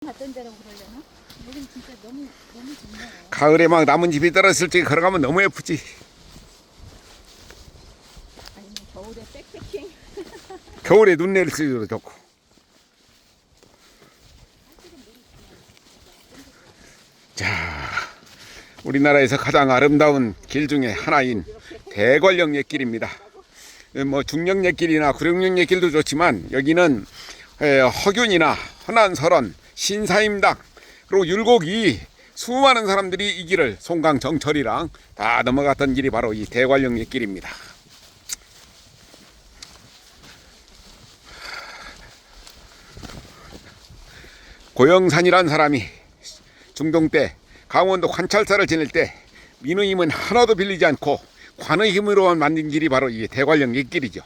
갔던 데라고 그러려나? 여긴 진짜 너무 좋네요. 가을에 막 나뭇잎이 떨어졌을 때 걸어가면 너무 예쁘지. 아니면 겨울에 백패킹. 겨울에 눈 내릴 수도 좋고. 자, 우리나라에서 가장 아름다운 길 중에 하나인 대관령 옛길입니다. 뭐 중령 옛길이나 구룡령 옛길도 좋지만 여기는 허균이나 허난설원, 신사임당 그리고 율곡이 수많은 사람들이 이 길을 송강 정철이랑 다 넘어갔던 길이 바로 이 대관령 옛길입니다. 고영산이란 사람이 중동 때 강원도 관찰사를 지낼 때 민의 힘은 하나도 빌리지 않고 관의 힘으로만 만든 길이 바로 이 대관령 옛길이죠.